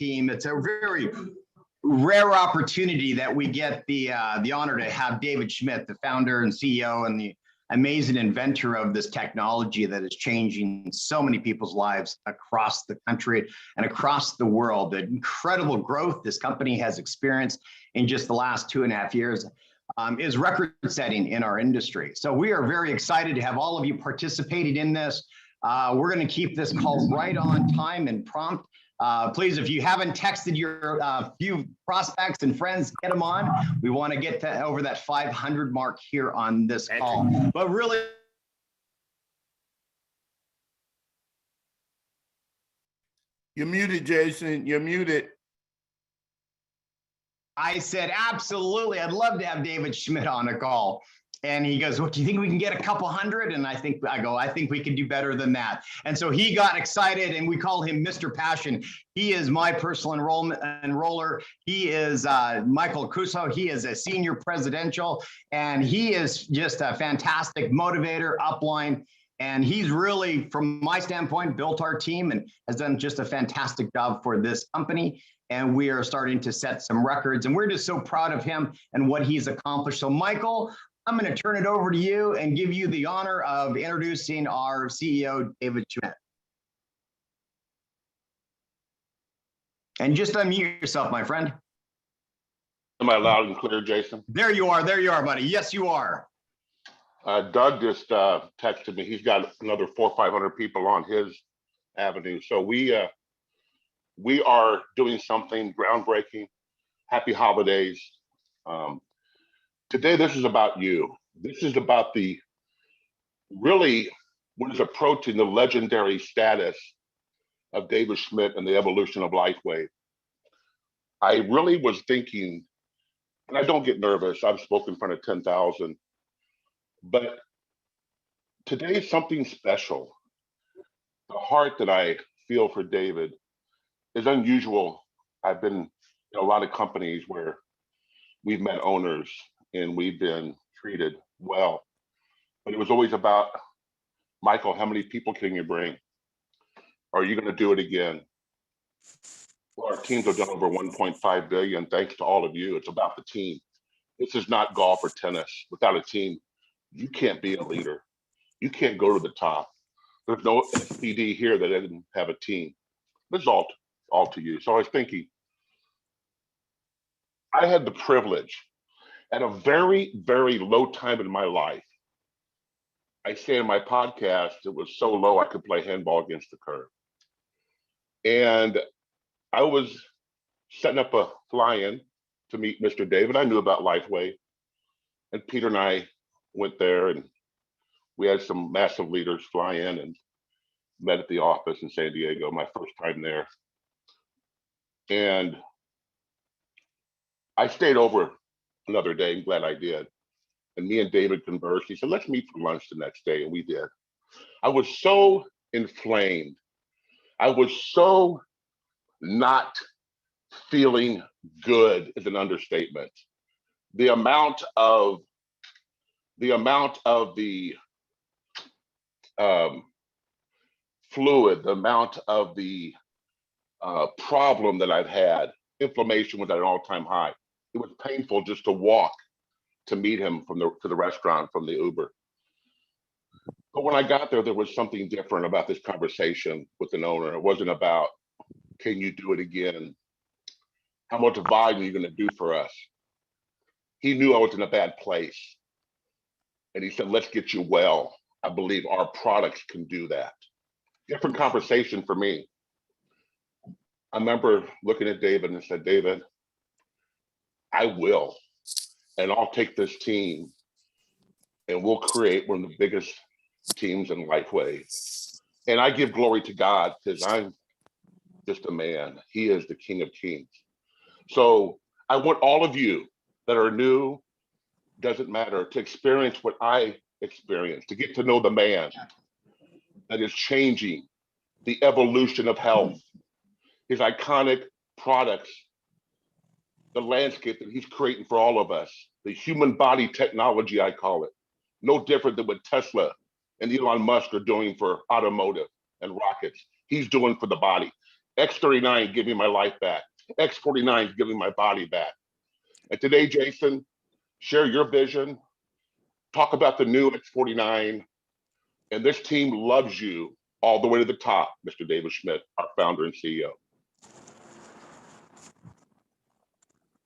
team. It's a very rare opportunity that we get the honor to have David Schmidt, the founder and CEO and the amazing inventor of this technology that is changing so many people's lives across the country and across the world. The incredible growth this company has experienced in just the last 2.5 years is record-setting in our industry. So we are very excited to have all of you participating in this. We're going to keep this call right on time and prompt. Please, if you haven't texted your few prospects and friends, get them on. We want to get over that 500 mark here on this call. But really, you're muted, Jason. You're muted. I said, absolutely. I'd love to have David Schmidt on a call. And he goes, what, do you think we can get a couple hundred? And I think we can do better than that. And so he got excited, and we call him Mr. Passion. He is my personal enroller. He is Michael Accurso. He is a senior presidential, and he is just a fantastic motivator, upline. And he's really, from my standpoint, built our team and has done just a fantastic job for this company. And we are starting to set some records, and we're just so proud of him and what he's accomplished. So Michael, I'm going to turn it over to you and give you the honor of introducing our CEO, David Schmidt. And just unmute yourself, my friend. Am I loud and clear, Jason? There you are, buddy. Yes, you are. Doug just texted me. He's got another 400 or 500 people on his avenue. So we are doing something groundbreaking. Happy holidays. Today, this is about you. This is about really what is approaching the legendary status of David Schmidt and the evolution of LifeWave. I really was thinking, and I don't get nervous, I've spoken in front of 10,000, but today is something special. The heart that I feel for David is unusual. I've been in a lot of companies where we've met owners and we've been treated well, but it was always about, Michael, how many people can you bring? Are you going to do it again? Well, our teams have done over 1.5 billion, thanks to all of you. It's about the team. This is not golf or tennis. Without a team, you can't be a leader. You can't go to the top. There's no SPD here that didn't have a team. This is all to you. So I was thinking, I had the privilege at a very, very low time in my life. I say in my podcast, it was so low I could play handball against the curb. And I was setting up a fly-in to meet Mr. David. I knew about LifeWave. And Peter and I went there, and we had some massive leaders fly in and met at the office in San Diego, my first time there. And I stayed over another day, I'm glad I did. And me and David conversed. He said, let's meet for lunch the next day. And we did. I was so inflamed. I was so not feeling good is an understatement. The amount of the fluid, the amount of the problem that I've had, inflammation was at an all-time high. It was painful just to walk to meet him to the restaurant from the Uber. But when I got there, there was something different about this conversation with an owner. It wasn't about, can you do it again? How much volume are you going to do for us? He knew I was in a bad place. And he said, let's get you well. I believe our products can do that. Different conversation for me. I remember looking at David and said, David, I will. And I'll take this team and we'll create one of the biggest teams in LifeWave. And I give glory to God because I'm just a man. He is the King of Kings. So I want all of you that are new, doesn't matter, to experience what I experienced, to get to know the man that is changing the evolution of health, his iconic products, the landscape that he's creating for all of us, the human body technology, I call it, no different than what Tesla and Elon Musk are doing for automotive and rockets. He's doing for the body. X39 give me my life back. X49 is giving my body back. And today, Jason, share your vision, talk about the new X49, and this team loves you all the way to the top, Mr. David Schmidt, our founder and CEO.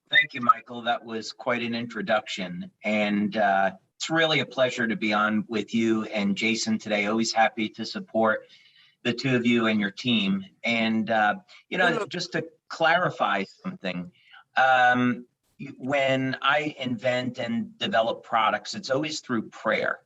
Thank you, Michael. That was quite an introduction. And it's really a pleasure to be on with you and Jason today. Always happy to support the two of you and your team. And, just to clarify something, when I invent and develop products, it's always through prayer.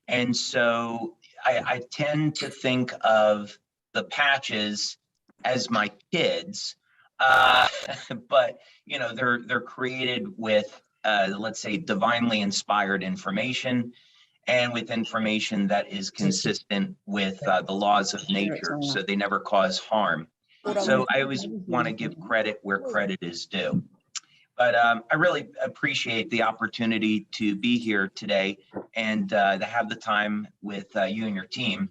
And so I tend to think of the patches as my kids, but they're created with let's say divinely inspired information, and with information that is consistent with the laws of nature, so they never cause harm. So I always want to give credit where credit is due. But I really appreciate the opportunity to be here today and to have the time with you and your team,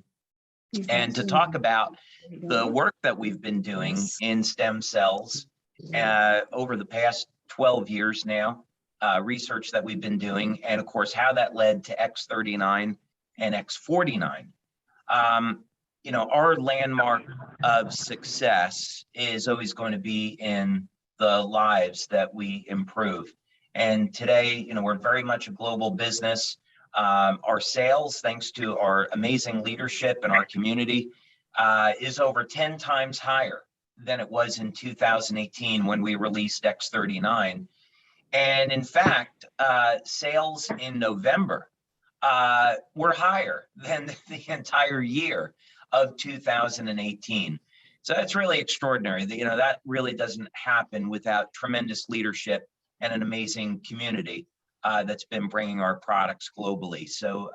and to talk about the work that we've been doing in stem cells over the past 12 years now, research that we've been doing, and of course, how that led to X39 and X49. Our landmark of success is always going to be in the lives that we improve. And today, we're very much a global business. Our sales, thanks to our amazing leadership and our community, is over 10 times higher than it was in 2018 when we released X39. And in fact, sales in November were higher than the entire year of 2018. So that's really extraordinary. That really doesn't happen without tremendous leadership and an amazing community that's been bringing our products globally. So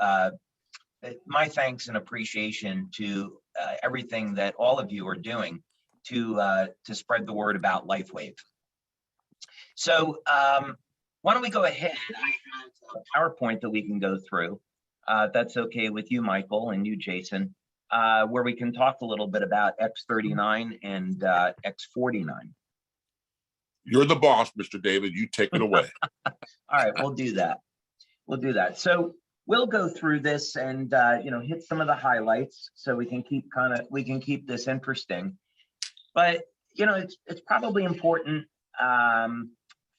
my thanks and appreciation to everything that all of you are doing to spread the word about LifeWave. So why don't we go ahead? I have a PowerPoint that we can go through. That's okay with you, Michael, and you, Jason, where we can talk a little bit about X39 and X49. You're the boss, Mr. David. You take it away. All right, we'll do that. We'll do that. So we'll go through this and hit some of the highlights so we can keep this interesting. But it's probably important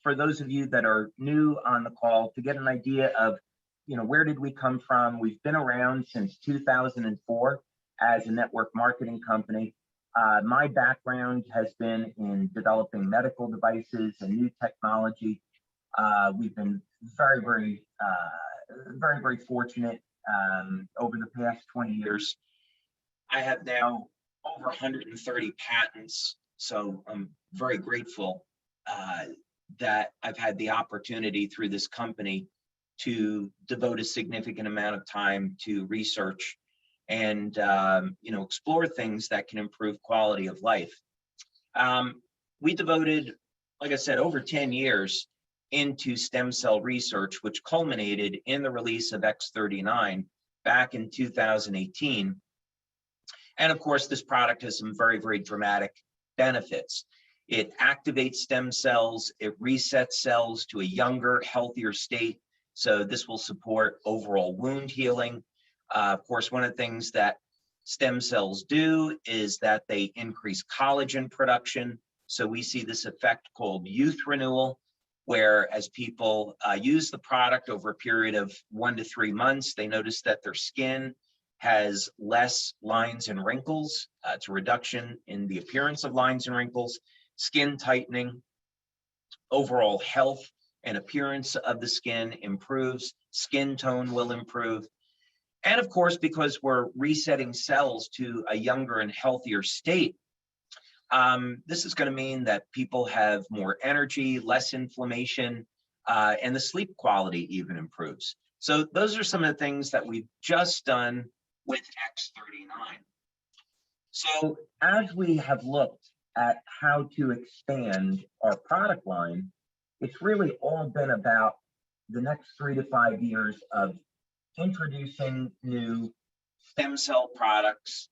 for those of you that are new on the call to get an idea of where did we come from. We've been around since 2004 as a network marketing company. My background has been in developing medical devices and new technology. We've been very, very, very, very fortunate over the past 20 years. I have now over 130 patents, so I'm very grateful that I've had the opportunity through this company to devote a significant amount of time to research and explore things that can improve quality of life. We devoted, like I said, over 10 years into stem cell research, which culminated in the release of X39 back in 2018. And of course, this product has some very, very dramatic benefits. It activates stem cells, it resets cells to a younger, healthier state. So this will support overall wound healing. Of course, one of the things that stem cells do is that they increase collagen production. So we see this effect called youth renewal, where as people use the product over a period of 1 to 3 months, they notice that their skin has less lines and wrinkles. It's a reduction in the appearance of lines and wrinkles, skin tightening, overall health and appearance of the skin improves, skin tone will improve. And of course, because we're resetting cells to a younger and healthier state, this is going to mean that people have more energy, less inflammation, and the sleep quality even improves. So those are some of the things that we've just done with X39. So as we have looked at how to expand our product line, it's really all been about the next 3 to 5 years of introducing new stem cell products,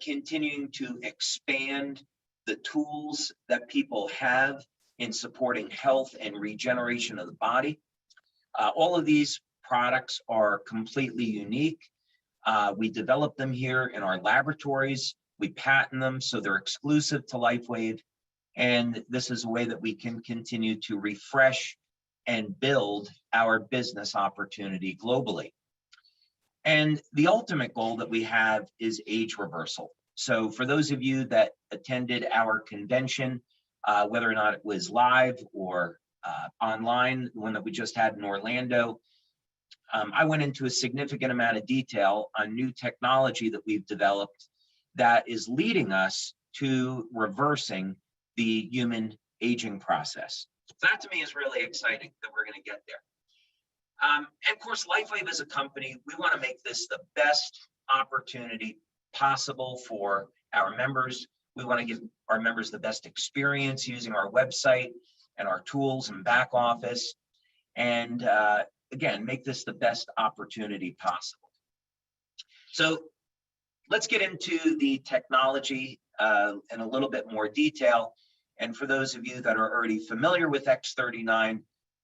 continuing to expand the tools that people have in supporting health and regeneration of the body. All of these products are completely unique. We develop them here in our laboratories. We patent them, so they're exclusive to LifeWave. And this is a way that we can continue to refresh and build our business opportunity globally. And the ultimate goal that we have is age reversal. So for those of you that attended our convention, whether or not it was live or online, the one that we just had in Orlando, I went into a significant amount of detail on new technology that we've developed that is leading us to reversing the human aging process. So that to me is really exciting that we're going to get there. And of course, LifeWave as a company, we want to make this the best opportunity possible for our members. We want to give our members the best experience using our website and our tools and back office. And again, make this the best opportunity possible. So let's get into the technology in a little bit more detail. And for those of you that are already familiar with X39,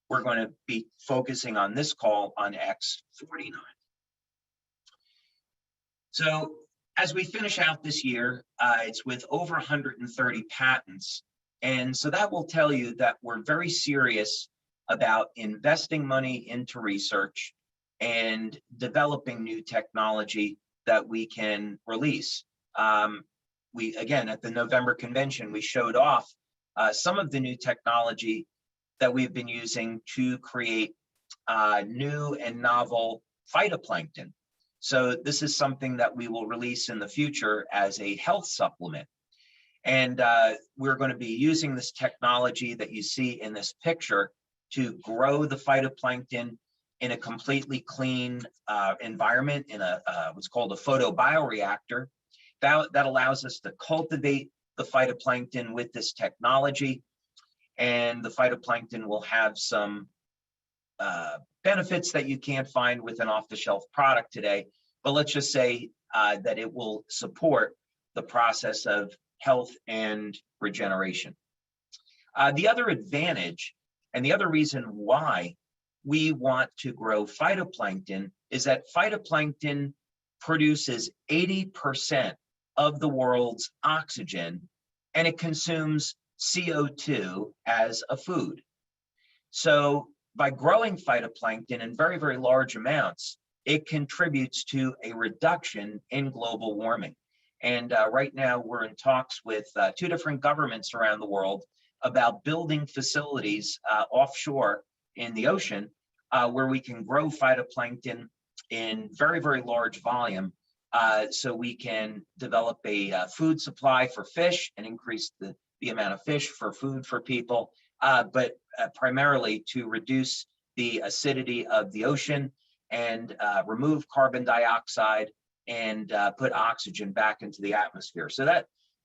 we're going to be focusing on this call on X49. So as we finish out this year, it's with over 130 patents. And so that will tell you that we're very serious about investing money into research and developing new technology that we can release. We, again, at the November convention, we showed off some of the new technology that we've been using to create new and novel phytoplankton. So this is something that we will release in the future as a health supplement. And we're going to be using this technology that you see in this picture to grow the phytoplankton in a completely clean environment in a what's called a photobioreactor. That allows us to cultivate the phytoplankton with this technology. And the phytoplankton will have some benefits that you can't find with an off-the-shelf product today. But let's just say that it will support the process of health and regeneration. The other advantage and the other reason why we want to grow phytoplankton is that phytoplankton produces 80% of the world's oxygen, and it consumes CO2 as a food. So by growing phytoplankton in very, very large amounts, it contributes to a reduction in global warming. And right now we're in talks with 2 different governments around the world about building facilities offshore in the ocean where we can grow phytoplankton in very, very large volume so we can develop a food supply for fish and increase the amount of fish for food for people, but primarily to reduce the acidity of the ocean and remove carbon dioxide and put oxygen back into the atmosphere. So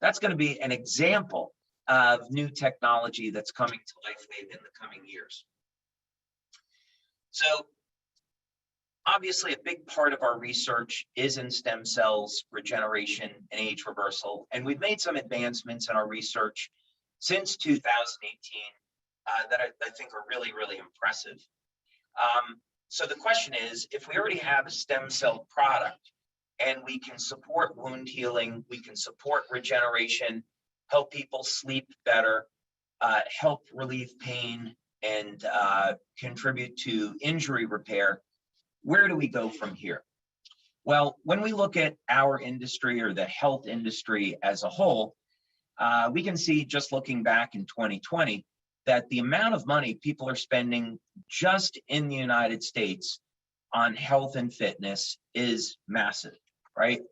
that's going to be an example of new technology that's coming to LifeWave in the coming years. So obviously a big part of our research is in stem cells, regeneration, and age reversal. And we've made some advancements in our research since 2018 that I think are really, really impressive. So the question is, if we already have a stem cell product and we can support wound healing, we can support regeneration, help people sleep better, help relieve pain, and contribute to injury repair, where do we go from here? Well, when we look at our industry or the health industry as a whole, we can see, just looking back in 2020, that the amount of money people are spending just in the United States on health and fitness is massive, right?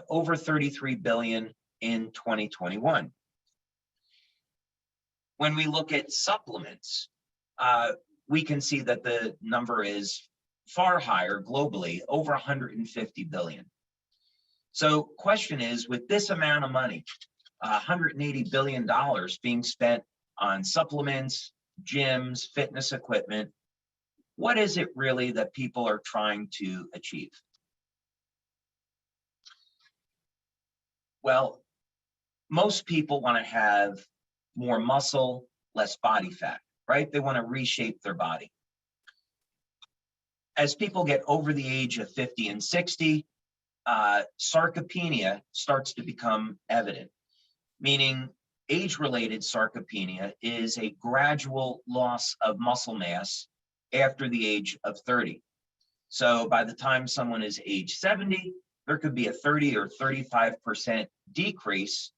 Over $33 billion in 2021. When we look at supplements, we can see that the number is far higher globally, over 150 billion. So question is, with this amount of money, $180 billion being spent on supplements, gyms, fitness equipment, what is it really that people are trying to achieve? Well, most people want to have more muscle, less body fat, right? They want to reshape their body. As people get over the age of 50 and 60, sarcopenia starts to become evident, meaning age-related sarcopenia is a gradual loss of muscle mass after the age of 30. So by the time someone is age 70, there could be a 30 or 35% decrease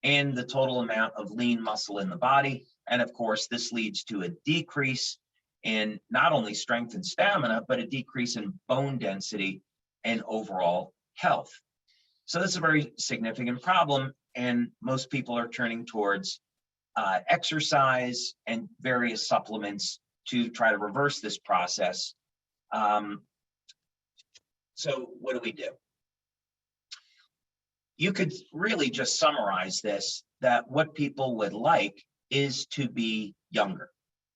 in the total amount of lean muscle in the body. And of course, this leads to a decrease in not only strength and stamina, but a decrease in bone density and overall health. So this is a very significant problem, and most people are turning towards exercise and various supplements to try to reverse this process. So what do? You could really just summarize this, that what people would like is to be younger,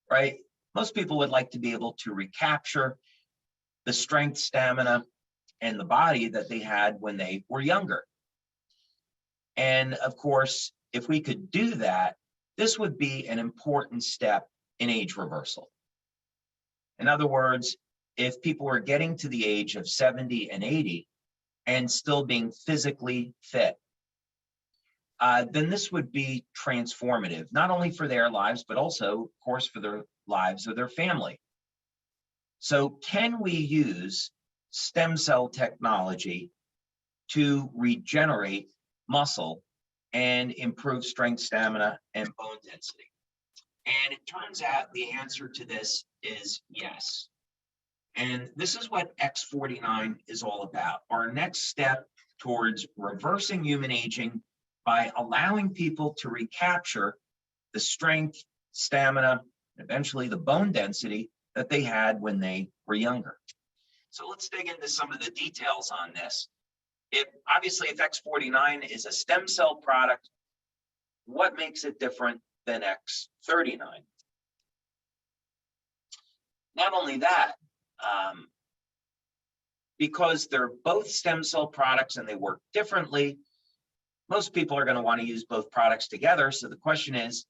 right? Most people would like to be able to recapture the strength, stamina, and the body that they had when they were younger. And of course, if we could do that, this would be an important step in age reversal. In other words, if people were getting to the age of 70 and 80 and still being physically fit, then this would be transformative, not only for their lives, but also, of course, for their lives of their family. So can we use stem cell technology to regenerate muscle and improve strength, stamina, and bone density? And it turns out the answer to this is yes. And this is what X49 is all about. Our next step towards reversing human aging by allowing people to recapture the strength, stamina, eventually the bone density that they had when they were younger. So let's dig into some of the details on this. If X49 is a stem cell product, what makes it different than X39? Not only that, because they're both stem cell products and they work differently, most people are going to want to use both products together. So the question is,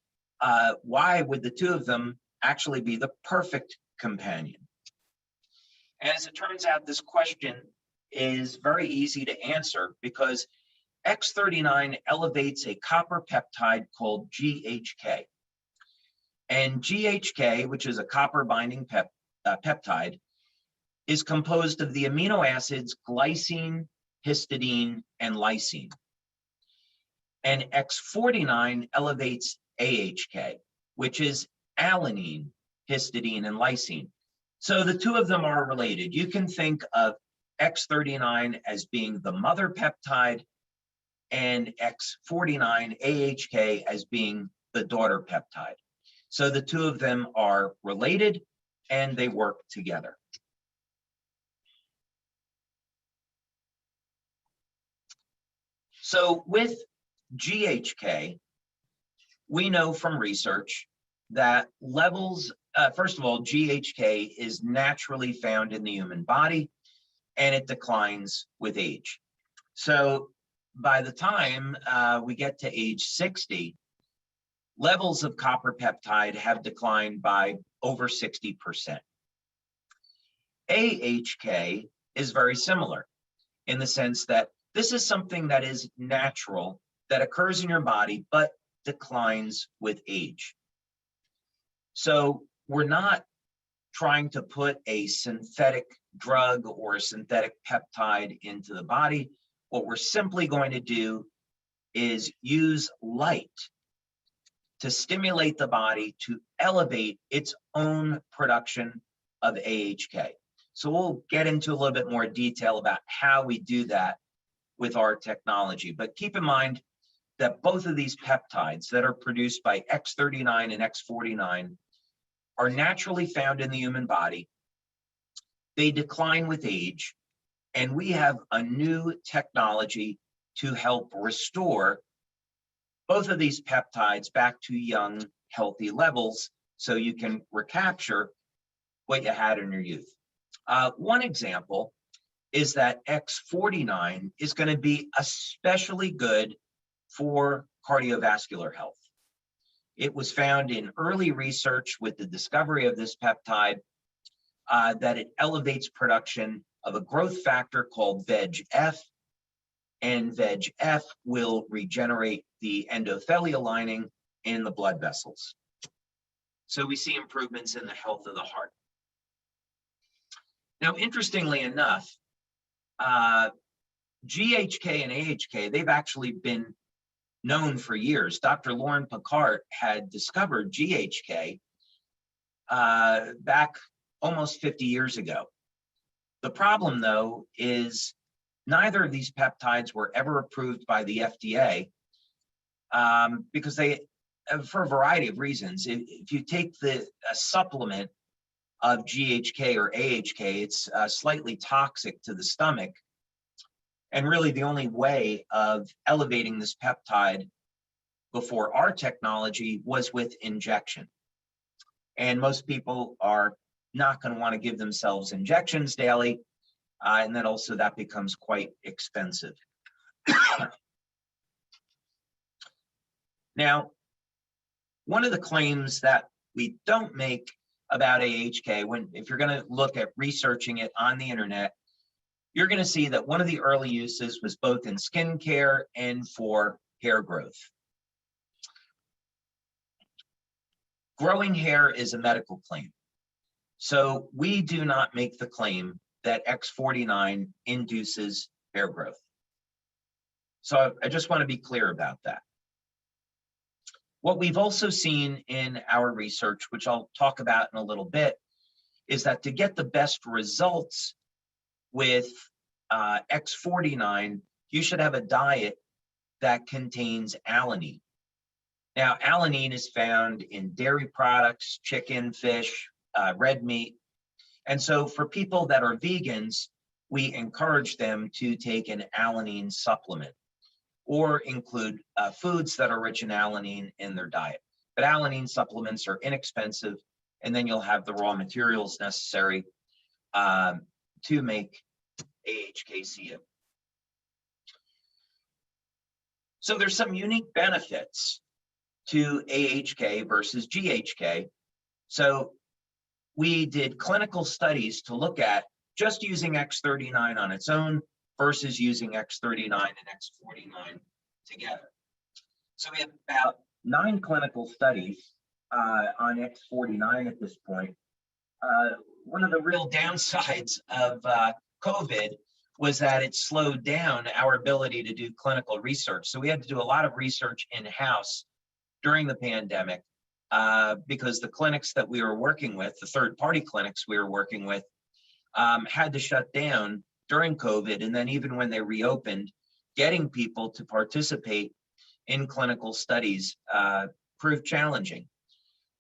why would the two of them actually be the perfect companion? And as it turns out, this question is very easy to answer because X39 elevates a copper peptide called GHK. And GHK, which is a copper binding peptide, is composed of the amino acids glycine, histidine, and lysine. And X49 elevates AHK, which is alanine, histidine, and lysine. So the two of them are related. You can think of X39 as being the mother peptide and X49 AHK as being the daughter peptide. So the two of them are related and they work together. So with GHK, we know from research that levels, first of all, GHK is naturally found in the human body and it declines with age. So by the time we get to age 60, levels of copper peptide have declined by over 60%. AHK is very similar in the sense that this is something that is natural, that occurs in your body, but declines with age. So we're not trying to put a synthetic drug or a synthetic peptide into the body. What we're simply going to do is use light to stimulate the body to elevate its own production of AHK. So we'll get into a little bit more detail about how we do that with our technology. But keep in mind that both of these peptides that are produced by X39 and X49 are naturally found in the human body. They decline with age, and we have a new technology to help restore both of these peptides back to young, healthy levels so you can recapture what you had in your youth. One example is that X49 is going to be especially good for cardiovascular health. It was found in early research with the discovery of this peptide that it elevates production of a growth factor called VEGF, and VEGF will regenerate the endothelial lining in the blood vessels. So we see improvements in the health of the heart. Now, interestingly enough, GHK and AHK, they've actually been known for years. Dr. Lauren Picard had discovered GHK back almost 50 years ago. The problem, though, is neither of these peptides were ever approved by the FDA because they, for a variety of reasons, if you take a supplement of GHK or AHK, it's slightly toxic to the stomach. And really the only way of elevating this peptide before our technology was with injection. And most people are not going to want to give themselves injections daily. And then also that becomes quite expensive. Now, one of the claims that we don't make about AHK, if you're going to look at researching it on the internet, you're going to see that one of the early uses was both in skincare and for hair growth. Growing hair is a medical claim. So we do not make the claim that X49 induces hair growth. So I just want to be clear about that. What we've also seen in our research, which I'll talk about in a little bit, is that to get the best results with X49, you should have a diet that contains alanine. Now, alanine is found in dairy products, chicken, fish, red meat. And so for people that are vegans, we encourage them to take an alanine supplement or include foods that are rich in alanine in their diet. But alanine supplements are inexpensive, and then you'll have the raw materials necessary to make AHKCU. So there's some unique benefits to AHK versus GHK. So we did clinical studies to look at just using X39 on its own versus using X39 and X49 together. So we have about 9 clinical studies on X49 at this point. One of the real downsides of COVID was that it slowed down our ability to do clinical research. So we had to do a lot of research in-house during the pandemic because the clinics that we were working with, the third-party clinics we were working with, had to shut down during COVID. And then even when they reopened, getting people to participate in clinical studies proved challenging.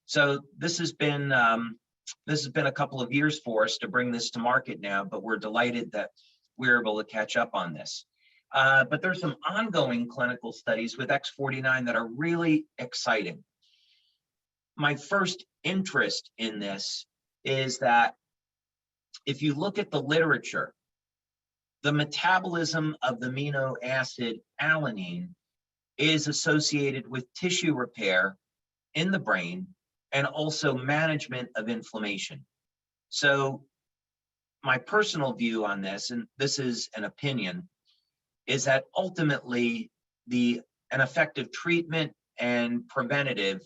So this has been a couple of years for us to bring this to market now, but we're delighted that we're able to catch up on this. But there's some ongoing clinical studies with X49 that are really exciting. My first interest in this is that if you look at the literature, the metabolism of the amino acid alanine is associated with tissue repair in the brain and also management of inflammation. So my personal view on this, and this is an opinion, is that ultimately an effective treatment and preventative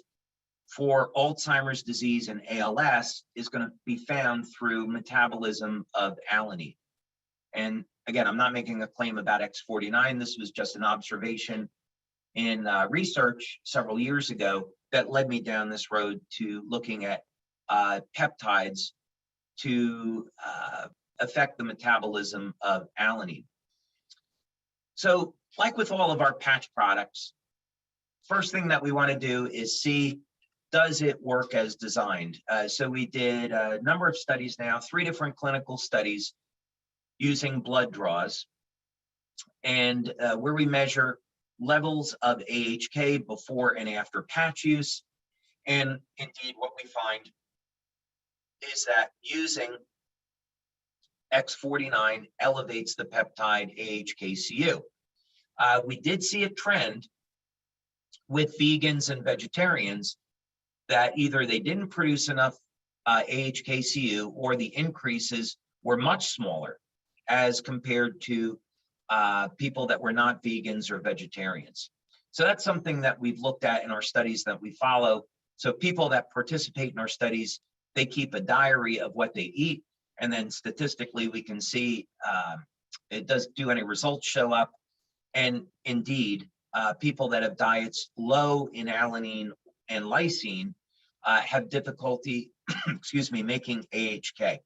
for Alzheimer's disease and ALS is going to be found through metabolism of alanine. And again, I'm not making a claim about X49. This was just an observation in research several years ago that led me down this road to looking at peptides to affect the metabolism of alanine. So like with all of our patch products, first thing that we want to do is see, does it work as designed? So we did a number of studies now, 3 different clinical studies using blood draws, and where we measure levels of AHK before and after patch use. And indeed, what we find is that using X49 elevates the peptide AHKCU. We did see a trend with vegans and vegetarians that either they didn't produce enough AHKCU or the increases were much smaller as compared to people that were not vegans or vegetarians. So that's something that we've looked at in our studies that we follow. So people that participate in our studies, they keep a diary of what they eat, and then statistically we can see do any results show up. And indeed, people that have diets low in alanine and lysine have difficulty, excuse me, making AHK.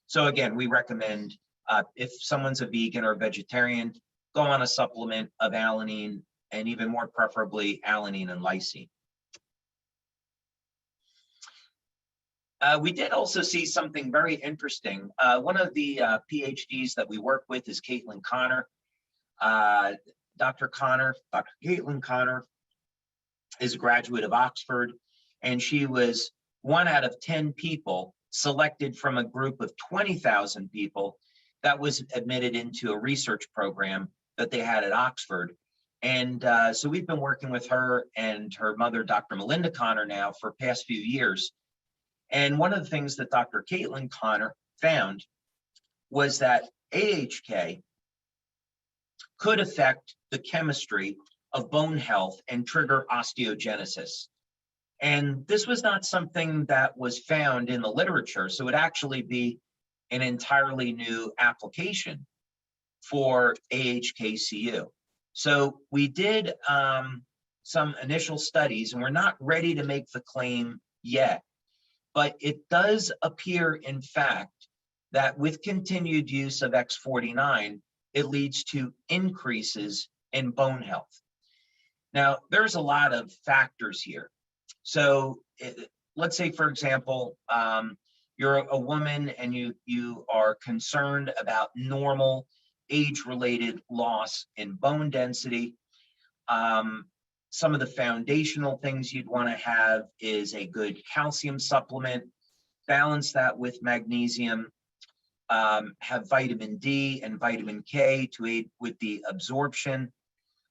So again, we recommend if someone's a vegan or vegetarian, go on a supplement of alanine, and even more preferably alanine and lysine. We did also see something very interesting. One of the PhDs that we work with is Caitlin Connor. Dr. Caitlin Connor is a graduate of Oxford, and she was 1 out of 10 people selected from a group of 20,000 people that was admitted into a research program that they had at Oxford. And so we've been working with her and her mother, Dr. Melinda Connor, now for the past few years. And one of the things that Dr. Caitlin Connor found was that AHK could affect the chemistry of bone health and trigger osteogenesis. And this was not something that was found in the literature, so it would actually be an entirely new application for AHKCU. So we did some initial studies, and we're not ready to make the claim yet, but it does appear, in fact, that with continued use of X49, it leads to increases in bone health. Now, there's a lot of factors here. So let's say, for example, you're a woman and you are concerned about normal age-related loss in bone density. Some of the foundational things you'd want to have is a good calcium supplement, balance that with magnesium, have vitamin D and vitamin K to aid with the absorption.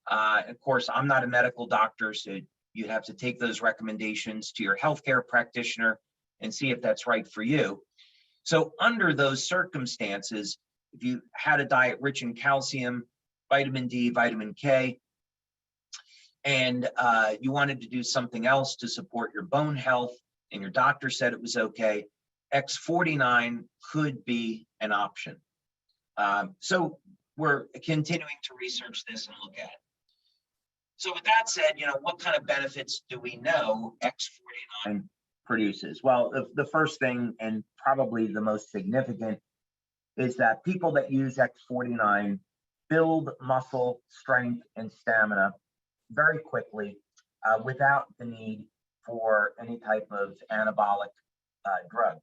Of course, I'm not a medical doctor, so you'd have to take those recommendations to your healthcare practitioner and see if that's right for you. So under those circumstances, if you had a diet rich in calcium, vitamin D, vitamin K, and you wanted to do something else to support your bone health, and your doctor said it was okay, X49 could be an option. So we're continuing to research this and look at it. So with that said, what kind of benefits do we know X49 produces? Well, the first thing, and probably the most significant, is that people that use X49 build muscle strength and stamina very quickly without the need for any type of anabolic drug.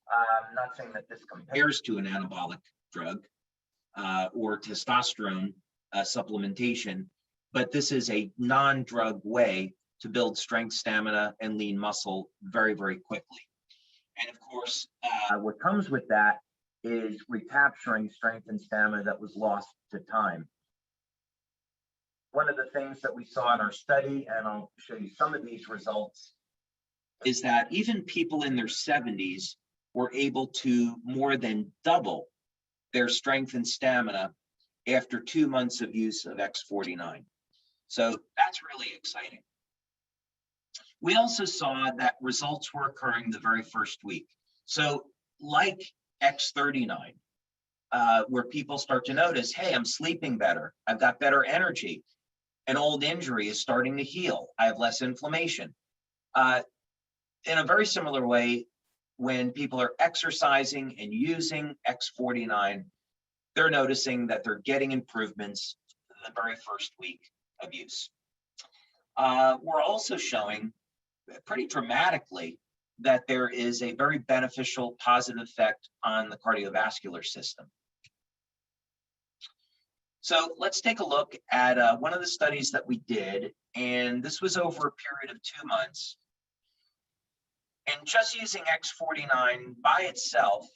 I'm not saying that this compares to an anabolic drug or testosterone supplementation, but this is a non-drug way to build strength, stamina, and lean muscle very, very quickly. And of course, what comes with that is recapturing strength and stamina that was lost to time. One of the things that we saw in our study, and I'll show you some of these results, is that even people in their 70s were able to more than double their strength and stamina after 2 months of use of X49. So that's really exciting. We also saw that results were occurring the very first week. So like X39, where people start to notice, hey, I'm sleeping better, I've got better energy, an old injury is starting to heal, I have less inflammation. In a very similar way, when people are exercising and using X49, they're noticing that they're getting improvements the very first week of use. We're also showing pretty dramatically that there is a very beneficial positive effect on the cardiovascular system. So let's take a look at one of the studies that we did, and this was over a period of 2 months. And just using X49 by itself,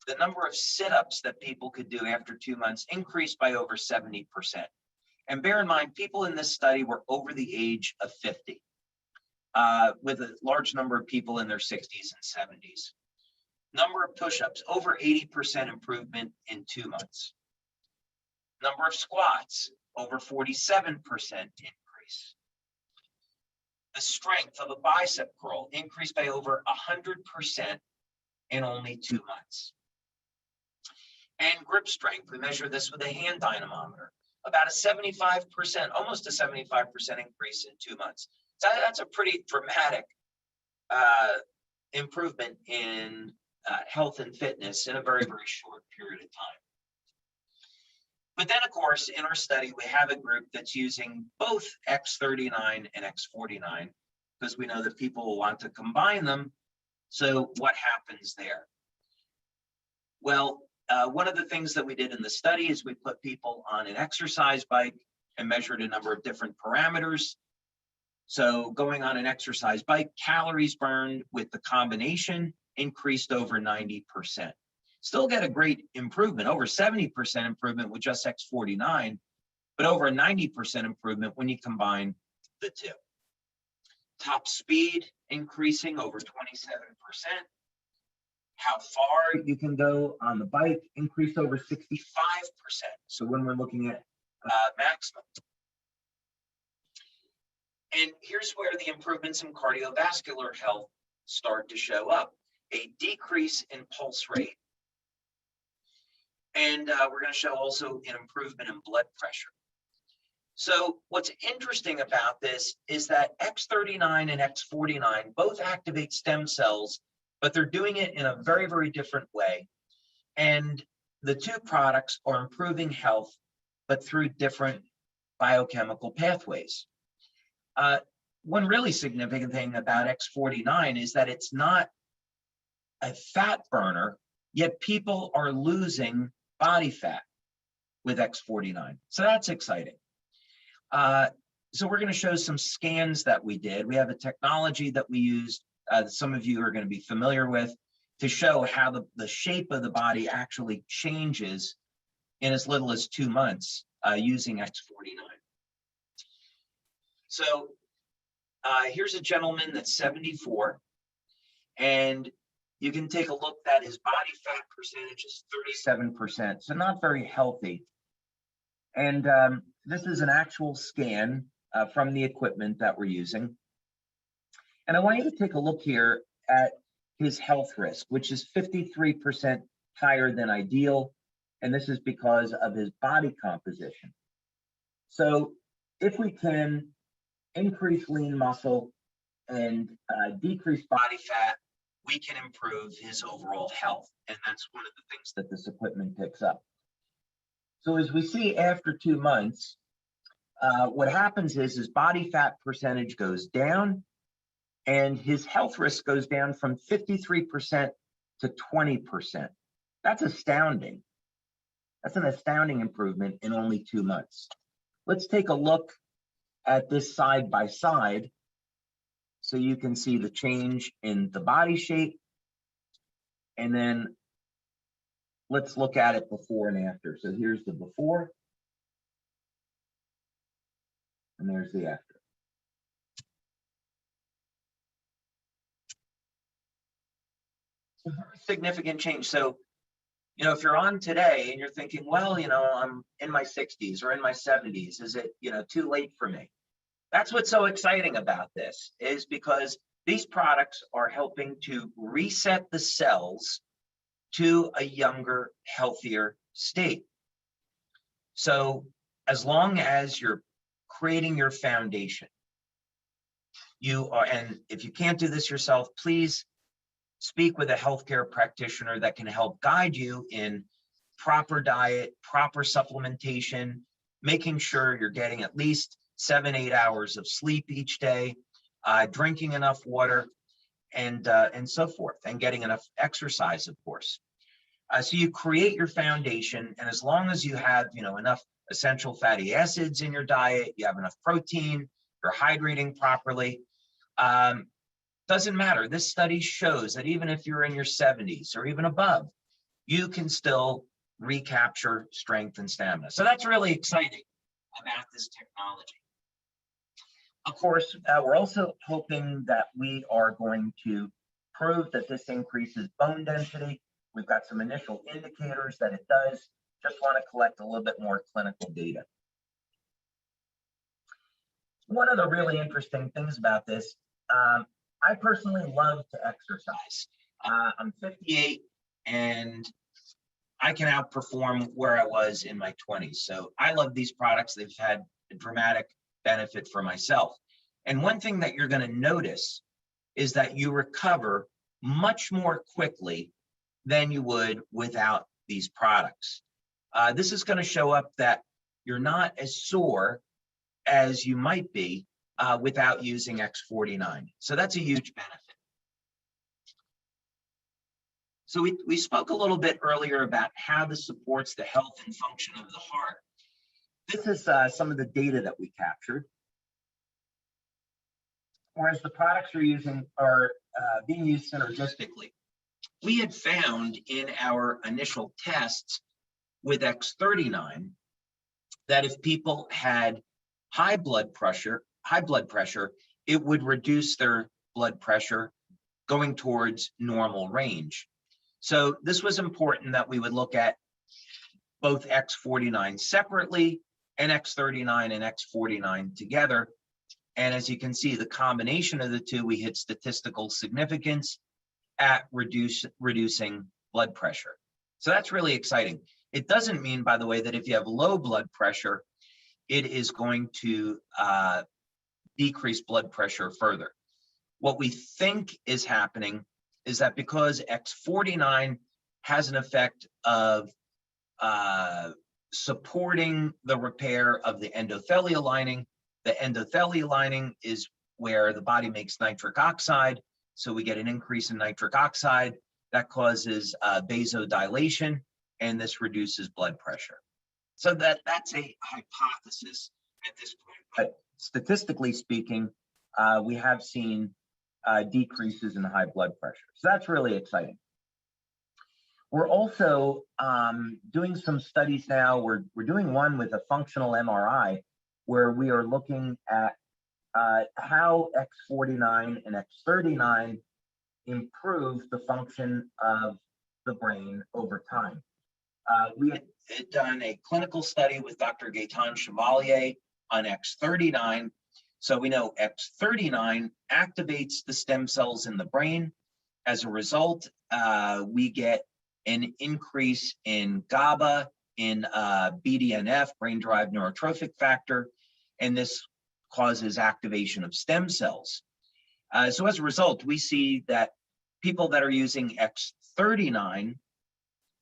the number of sit-ups that people could do after 2 months increased by over 70%. And bear in mind, people in this study were over the age of 50, with a large number of people in their 60s and 70s. Number of push-ups, over 80% improvement in 2 months. Number of squats, over 47% increase. The strength of a bicep curl increased by over 100% in only 2 months. And grip strength, we measure this with a hand dynamometer, about a 75%, almost a 75% increase in 2 months. So that's a pretty dramatic improvement in health and fitness in a very, very short period of time. But then, of course, in our study, we have a group that's using both X39 and X49 because we know that people will want to combine them. So what happens there? Well, one of the things that we did in the study is we put people on an exercise bike and measured a number of different parameters. So going on an exercise bike, calories burned with the combination increased over 90%. Still get a great improvement, over 70% improvement with just X49, but over a 90% improvement when you combine the two. Top speed increasing over 27%. How far you can go on the bike increased over 65%. So when we're looking at maximum. And here's where the improvements in cardiovascular health start to show up. A decrease in pulse rate. And we're going to show also an improvement in blood pressure. So what's interesting about this is that X39 and X49 both activate stem cells, but they're doing it in a very, very different way. And the two products are improving health, but through different biochemical pathways. One really significant thing about X49 is that it's not a fat burner, yet people are losing body fat with X49. So that's exciting. So we're going to show some scans that we did. We have a technology that we used, that some of you are going to be familiar with, to show how the shape of the body actually changes in as little as 2 months using X49. So here's a gentleman that's 74, and you can take a look that his body fat percentage is 37%, so not very healthy. And this is an actual scan from the equipment that we're using. And I want you to take a look here at his health risk, which is 53% higher than ideal. And this is because of his body composition. So if we can increase lean muscle and decrease body fat, we can improve his overall health. And that's one of the things that this equipment picks up. So as we see after 2 months, what happens is his body fat percentage goes down and his health risk goes down from 53% to 20%. That's astounding. That's an astounding improvement in only 2 months. Let's take a look at this side by side so you can see the change in the body shape. And then let's look at it before and after. So here's the before, and there's the after. It's a very significant change. So, you know, if you're on today and you're thinking, well, you know, I'm in my 60s or in my 70s, is it, you know, too late for me? That's what's so exciting about this, is because these products are helping to reset the cells to a younger, healthier state. So as long as you're creating your foundation, you are, and if you can't do this yourself, please speak with a healthcare practitioner that can help guide you in proper diet, proper supplementation, making sure you're getting at least 7-8 hours of sleep each day, drinking enough water, and so forth, and getting enough exercise, of course. So you create your foundation, and as long as you have, you know, enough essential fatty acids in your diet, you have enough protein, you're hydrating properly, doesn't matter. This study shows that even if you're in your 70s or even above, you can still recapture strength and stamina. So that's really exciting. about this technology. Of course, we're also hoping that we are going to prove that this increases bone density. We've got some initial indicators that it does. Just want to collect a little bit more clinical data. One of the really interesting things about this, I personally love to exercise. I'm 58 and I can outperform where I was in my 20s. So I love these products. They've had a dramatic benefit for myself. And one thing that you're going to notice is that you recover much more quickly than you would without these products. This is going to show up that you're not as sore as you might be without using X49. So that's a huge benefit. So we spoke a little bit earlier about how this supports the health and function of the heart. This is some of the data that we captured. Whereas the products are being used synergistically. We had found in our initial tests with X39 that if people had high blood pressure, it would reduce their blood pressure going towards normal range. So this was important that we would look at both X49 separately and X39 and X49 together. And as you can see, the combination of the two, we hit statistical significance at reducing blood pressure. So that's really exciting. It doesn't mean, by the way, that if you have low blood pressure, it is going to decrease blood pressure further. What we think is happening is that because X49 has an effect of supporting the repair of the endothelial lining. The endothelial lining is where the body makes nitric oxide. So we get an increase in nitric oxide that causes vasodilation, and this reduces blood pressure. So that's a hypothesis at this point. But statistically speaking, we have seen decreases in high blood pressure. So that's really exciting. We're also doing some studies now. We're doing one with a functional MRI where we are looking at how X49 and X39 improve the function of the brain over time. We had done a clinical study with Dr. Gaetan Chevalier on X39. So we know X39 activates the stem cells in the brain. As a result, we get an increase in GABA, in BDNF, brain-derived neurotrophic factor, and this causes activation of stem cells. So as a result, we see that people that are using X39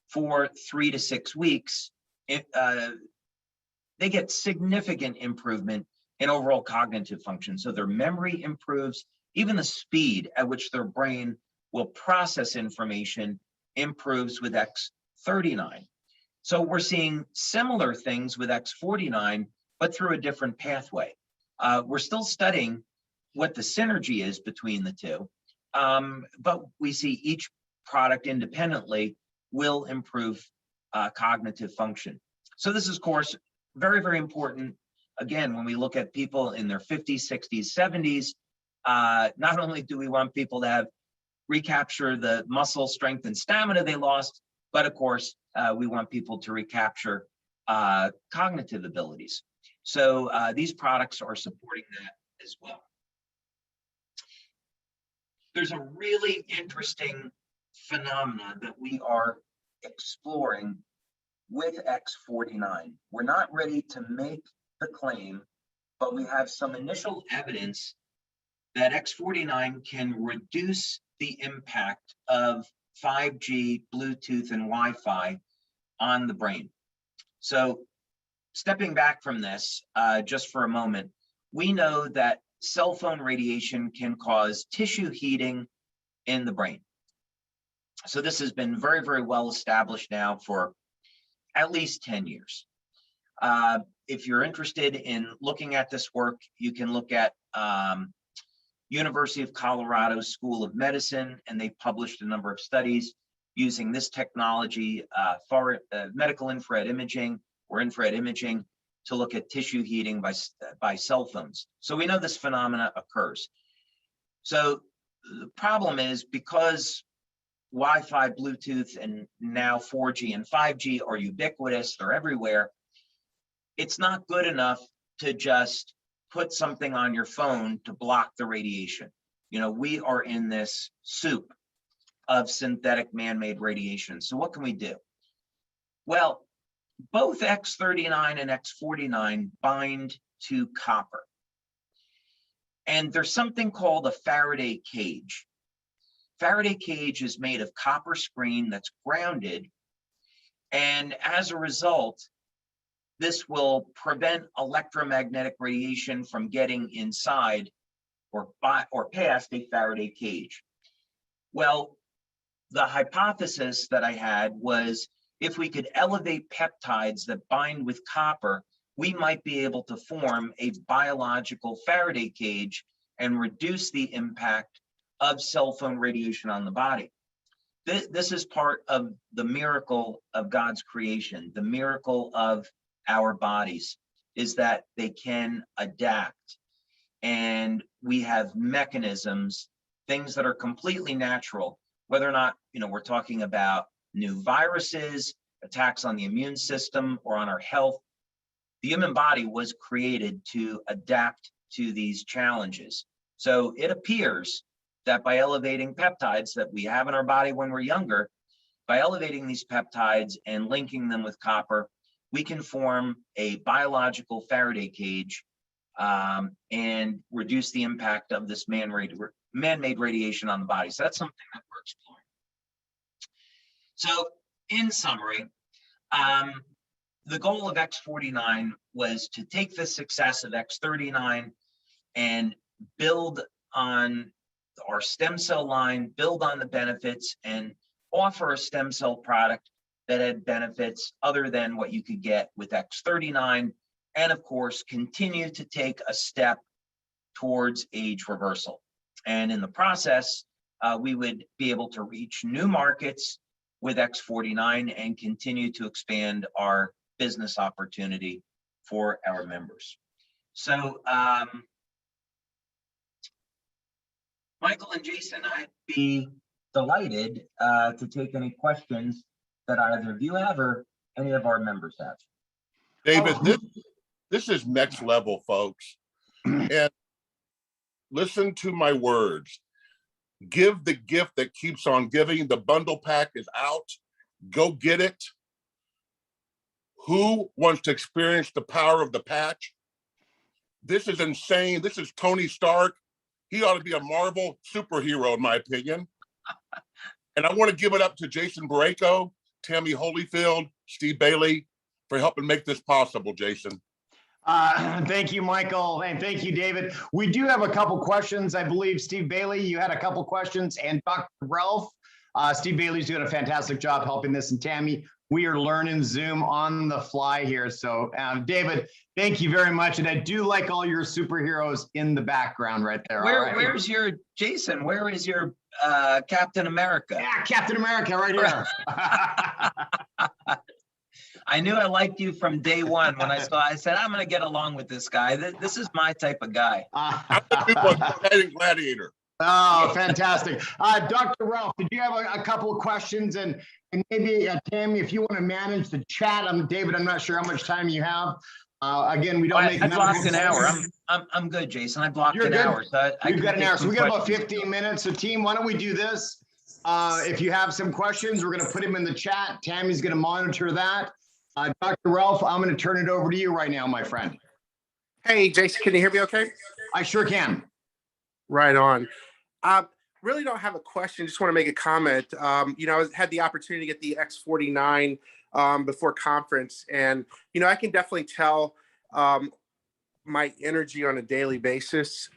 for 3 to 6 weeks, they get significant improvement in overall cognitive function. So their memory improves, even the speed at which their brain will process information improves with X39. So we're seeing similar things with X49, but through a different pathway. We're still studying what the synergy is between the two, but we see each product independently will improve cognitive function. So this is, of course, very, very important. Again, when we look at people in their 50s, 60s, 70s, not only do we want people to recapture the muscle strength and stamina they lost, but of course, we want people to recapture cognitive abilities. So these products are supporting that as well. There's a really interesting phenomena that we are exploring with X49. We're not ready to make the claim, but we have some initial evidence that X49 can reduce the impact of 5G, Bluetooth, and Wi-Fi on the brain. So stepping back from this just for a moment, we know that cell phone radiation can cause tissue heating in the brain. So this has been very, very well established now for at least 10 years. If you're interested in looking at this work, you can look at University of Colorado School of Medicine, and they published a number of studies using this technology, medical infrared imaging or infrared imaging, to look at tissue heating by cell phones. So we know this phenomena occurs. So the problem is, because Wi-Fi, Bluetooth, and now 4G and 5G are ubiquitous, they're everywhere, it's not good enough to just put something on your phone to block the radiation. You know, we are in this soup of synthetic man-made radiation. So what can we do? Well, both X39 and X49 bind to copper. And there's something called a Faraday cage. Faraday cage is made of copper screen that's grounded. And as a result, this will prevent electromagnetic radiation from getting inside or past a Faraday cage. Well, the hypothesis that I had was, if we could elevate peptides that bind with copper, we might be able to form a biological Faraday cage and reduce the impact of cell phone radiation on the body. This is part of the miracle of God's creation. The miracle of our bodies is that they can adapt, and we have mechanisms, things that are completely natural, whether or not, you know, we're talking about new viruses, attacks on the immune system, or on our health. The human body was created to adapt to these challenges. So it appears that by elevating peptides that we have in our body when we're younger, by elevating these peptides and linking them with copper, we can form a biological Faraday cage and reduce the impact of this man-made radiation on the body. So that's something that we're exploring. So in summary, the goal of X49 was to take the success of X39 and build on our stem cell line, build on the benefits, and offer a stem cell product that had benefits other than what you could get with X39, and of course, continue to take a step towards age reversal. And in the process, we would be able to reach new markets with X49 and continue to expand our business opportunity for our members. So, Michael and Jason, I'd be delighted to take any questions that either of you have or any of our members have. David, this is next level, folks. And listen to my words. Give the gift that keeps on giving. The bundle pack is out. Go get it. Who wants to experience the power of the patch? This is insane. This is Tony Stark. He ought to be a Marvel superhero, in my opinion. And I want to give it up to Jason Borrego, Tammy Holyfield, Steve Bailey for helping make this possible, Jason. Thank you, Michael, and thank you, David. We do have a couple questions. I believe, Steve Bailey, you had a couple questions, and Dr. Ralph. Steve Bailey's doing a fantastic job helping this, and Tammy, we are learning Zoom on the fly here. So, David, thank you very much, and I do like all your superheroes in the background right there. Where's your, Jason, where is your Captain America? Yeah, Captain America right here. I knew I liked you from day one when I said, I'm going to get along with this guy. This is my type of guy. I'm a gladiator. Oh, fantastic. Dr. Ralph, did you have a couple of questions? And maybe, Tammy, if you want to manage the chat, David, I'm not sure how much time you have. Again, we don't make. I blocked an hour. I'm good, Jason. I blocked an hour. So We've got an hour. So we got about 15 minutes. So team, why don't we do this? If you have some questions, we're going to put them in the chat. Tammy's going to monitor that. Dr. Ralph, I'm going to turn it over to you right now, my friend. Hey, Jason, can you hear me okay? I sure can. Right on. Really don't have a question. Just want to make a comment. You know, I had the opportunity to get the X49 before conference, and, you know, I can definitely tell my energy on a daily basis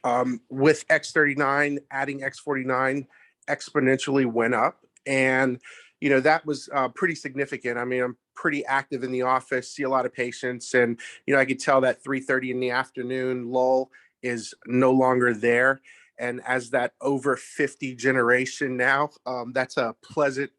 with X39, adding X49 exponentially went up. And, you know, that was pretty significant. I mean, I'm pretty active in the office, see a lot of patients, and, you know, I could tell that 3:30 in the afternoon lull is no longer there. And as that over 50 generation now, that's a pleasant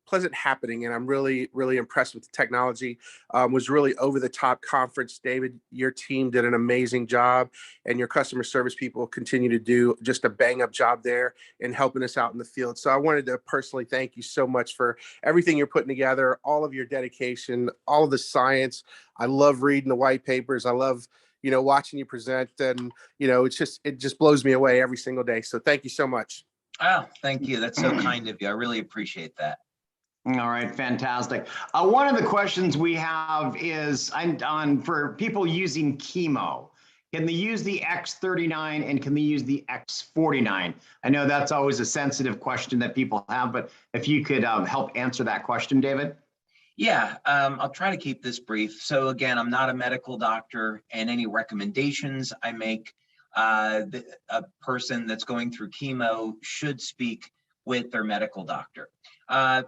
pleasant happening, and I'm really, really impressed with the technology. Was really over the top conference. David, your team did an amazing job, and your customer service people continue to do just a bang up job there in helping us out in the field. So I wanted to personally thank you so much for everything you're putting together, all of your dedication, all of the science. I love reading the white papers. I love, watching you present, and, it just blows me away every single day. So thank you so much. Oh, thank you. That's so kind of you. I really appreciate that. All right, fantastic. One of the questions we have is for people using chemo. Can they use the X39 and can they use the X49? I know that's always a sensitive question that people have, but if you could help answer that question, David. Yeah, I'll try to keep this brief. So again, I'm not a medical doctor, and any recommendations I make, a person that's going through chemo should speak with their medical doctor.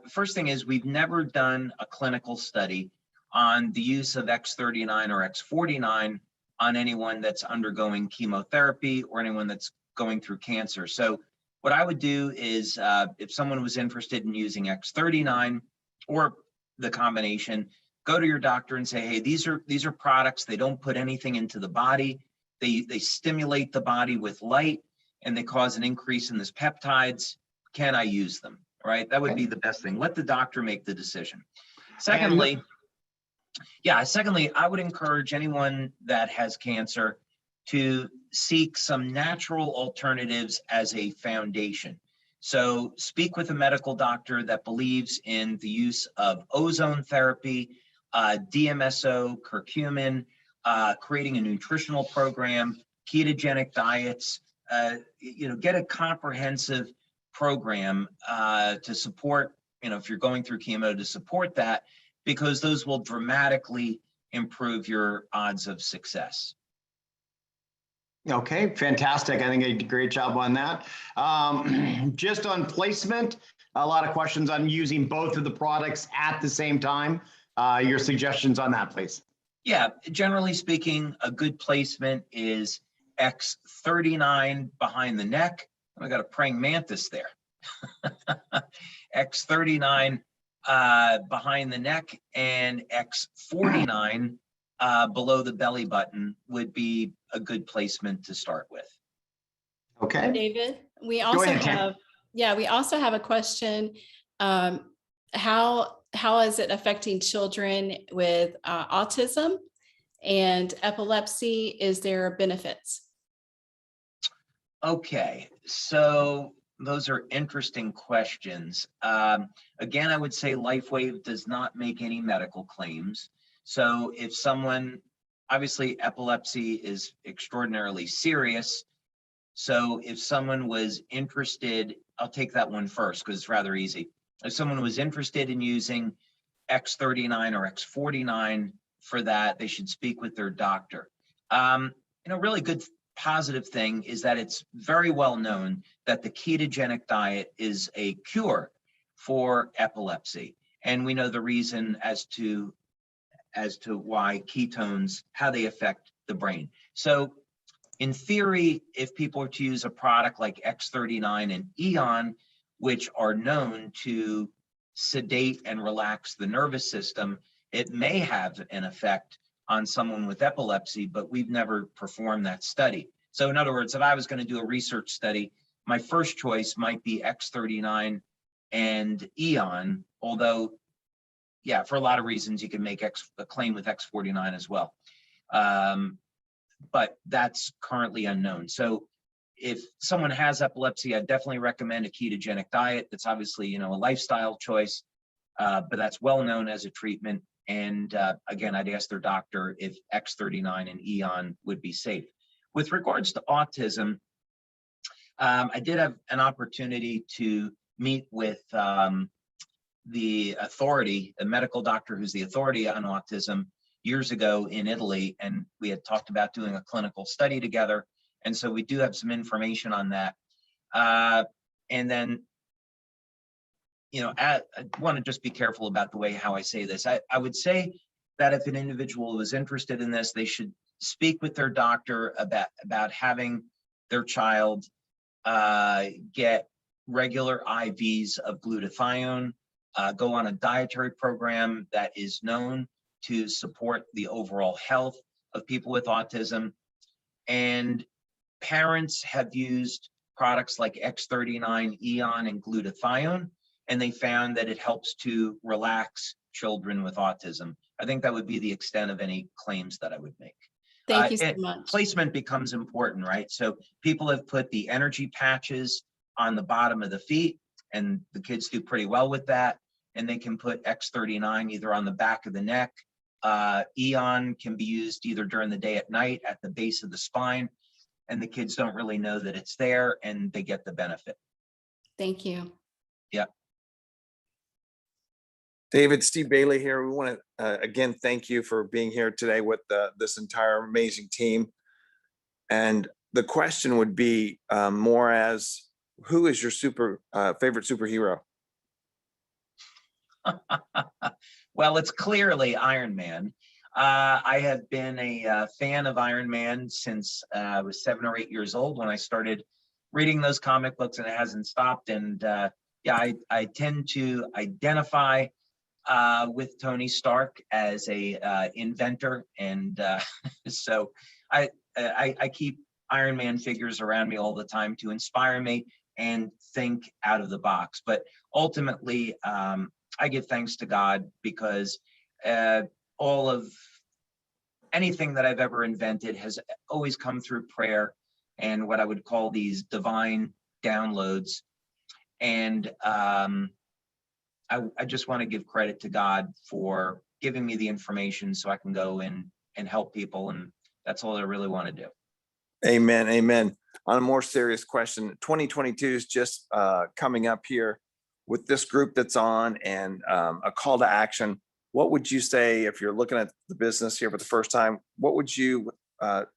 First thing is, we've never done a clinical study on the use of X39 or X49 on anyone that's undergoing chemotherapy or anyone that's going through cancer. So what I would do is, if someone was interested in using X39 or the combination, go to your doctor and say, hey, these are products. They don't put anything into the body. They stimulate the body with light, and they cause an increase in this peptides. Can I use them? Right? That would be the best thing. Let the doctor make the decision. Secondly, I would encourage anyone that has cancer to seek some natural alternatives as a foundation. So speak with a medical doctor that believes in the use of ozone therapy, DMSO, curcumin, creating a nutritional program, ketogenic diets, get a comprehensive program to support, if you're going through chemo, to support that, because those will dramatically improve your odds of success. Okay, fantastic. I think I did a great job on that. Just on placement, a lot of questions on using both of the products at the same time. Your suggestions on that, please. Yeah, generally speaking, a good placement is X39 behind the neck. I got a praying mantis there. X39 behind the neck, and X49 below the belly button would be a good placement to start with. Okay. David, we also have a question. How is it affecting children with autism and epilepsy? Is there benefits? Okay, so those are interesting questions. Again, I would say LifeWave does not make any medical claims. So if someone, obviously epilepsy is extraordinarily serious. So if someone was interested, I'll take that one first because it's rather easy. If someone was interested in using X39 or X49 for that, they should speak with their doctor. Really good positive thing is that it's very well known that the ketogenic diet is a cure for epilepsy. And we know the reason as to why ketones, how they affect the brain. So in theory, if people are to use a product like X39 and Eon, which are known to sedate and relax the nervous system, it may have an effect on someone with epilepsy, but we've never performed that study. So in other words, if I was going to do a research study, my first choice might be X39 and Eon, although, yeah, for a lot of reasons, you can make a claim with X49 as well. But that's currently unknown. So if someone has epilepsy, I definitely recommend a ketogenic diet. That's obviously, a lifestyle choice, but that's well known as a treatment. And again, I'd ask their doctor if X39 and Eon would be safe. With regards to autism, I did have an opportunity to meet with the authority, a medical doctor who's the authority on autism years ago in Italy, and we had talked about doing a clinical study together. And so we do have some information on that. And then, I want to just be careful about the way how I say this. I would say that if an individual was interested in this, they should speak with their doctor about having their child get regular IVs of glutathione go on a dietary program that is known to support the overall health of people with autism. And parents have used products like X39, Eon, and glutathione, and they found that it helps to relax children with autism. I think that would be the extent of any claims that I would make. Thank you so much. Placement becomes important, right? So people have put the energy patches on the bottom of the feet, and the kids do pretty well with that. And they can put X39 either on the back of the neck. Eon can be used either during the day at night at the base of the spine, and the kids don't really know that it's there, and they get the benefit. Thank you. Yep. David, Steve Bailey here. We want to again thank you for being here today with this entire amazing team. And the question would be more as, who is your favorite superhero? Well, it's clearly Iron Man. I have been a fan of Iron Man since I was 7 or 8 years old when I started reading those comic books, and it hasn't stopped. And yeah, I tend to identify with Tony Stark as a inventor, and so I keep Iron Man figures around me all the time to inspire me and think out of the box. But ultimately, I give thanks to God, because all of anything that I've ever invented has always come through prayer and what I would call these divine downloads. And I just want to give credit to God for giving me the information so I can go and help people. And that's all I really want to do. Amen. Amen. On a more serious question, 2022 is just coming up here with this group that's on, and a call to action. What would you say if you're looking at the business here for the first time? What would you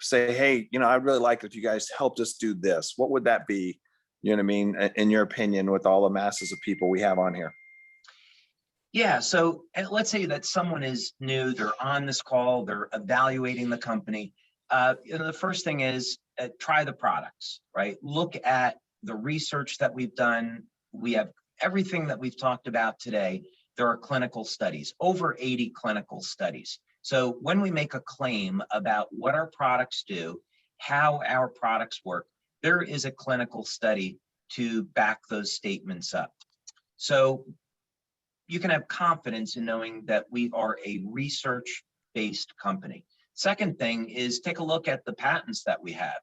say, hey, I'd really like if you guys helped us do this? What would that be? You know what I mean? In your opinion, with all the masses of people we have on here. Yeah, so let's say that someone is new, they're on this call, they're evaluating the company. The first thing is try the products, right? Look at the research that we've done. We have everything that we've talked about today. There are clinical studies, over 80 clinical studies. So when we make a claim about what our products do, how our products work, there is a clinical study to back those statements up. So you can have confidence in knowing that we are a research-based company. Second thing is take a look at the patents that we have,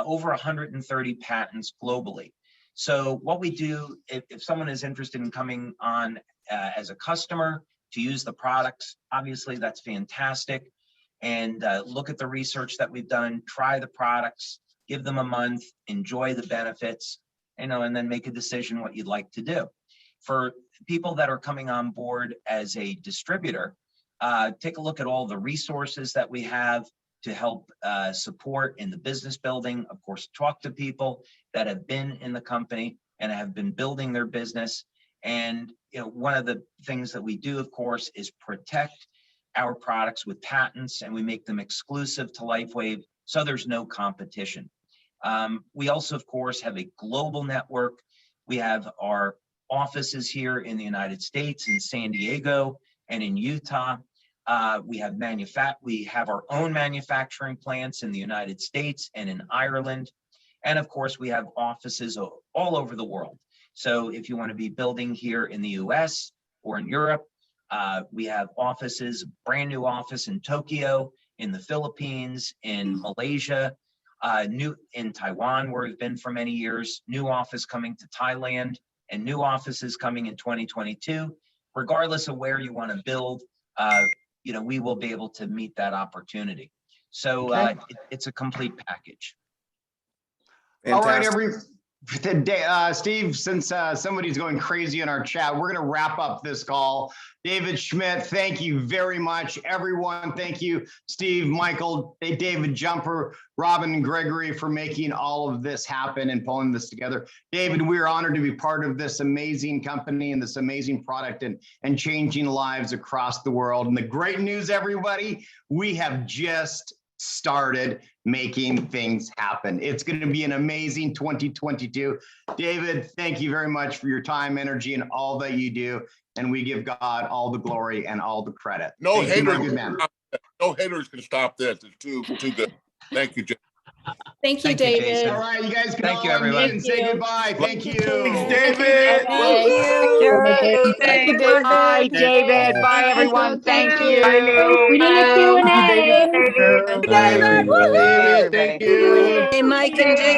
over 130 patents globally. So what we do, if someone is interested in coming on as a customer to use the products, obviously that's fantastic. And look at the research that we've done, try the products, give them a month, enjoy the benefits, and then make a decision what you'd like to do. For people that are coming on board as a distributor, take a look at all the resources that we have to help support in the business building. Of course, talk to people that have been in the company and have been building their business. And one of the things that we do, of course, is protect our products with patents, and we make them exclusive to LifeWave, so there's no competition. We also, of course, have a global network. We have our offices here in the United States, in San Diego and in Utah. We have our own manufacturing plants in the United States and in Ireland. And of course, we have offices all over the world. So if you want to be building here in the US or in Europe, we have offices, brand new office in Tokyo, in the Philippines, in Malaysia, new in Taiwan, where we've been for many years, new office coming to Thailand, and new offices coming in 2022. Regardless of where you want to build, we will be able to meet that opportunity. So it's a complete package. Fantastic. All right, Steve, since somebody's going crazy in our chat, we're going to wrap up this call. David Schmidt, thank you very much. Everyone, thank you. Steve, Michael, David Jumper, Robin, and Gregory for making all of this happen and pulling this together. David, we're honored to be part of this amazing company and this amazing product and changing lives across the world. And the great news, everybody, we have just started making things happen. It's going to be an amazing 2022. David, thank you very much for your time, energy, and all that you do. and we give God all the glory and all the credit. No Thank you, my haters. good man. No haters can stop this. It's too good. Thank you, Jay. Thank you, Thank you, David. Jason. All right, you guys can Thank all you, unmute everyone. and say Thank you. goodbye. Thank you. David. Thank you. Thank you, Bye, David. David. Bye, everyone. Thank you. We need a Q&A. David. David, thank you. Hey, Mike and Jason.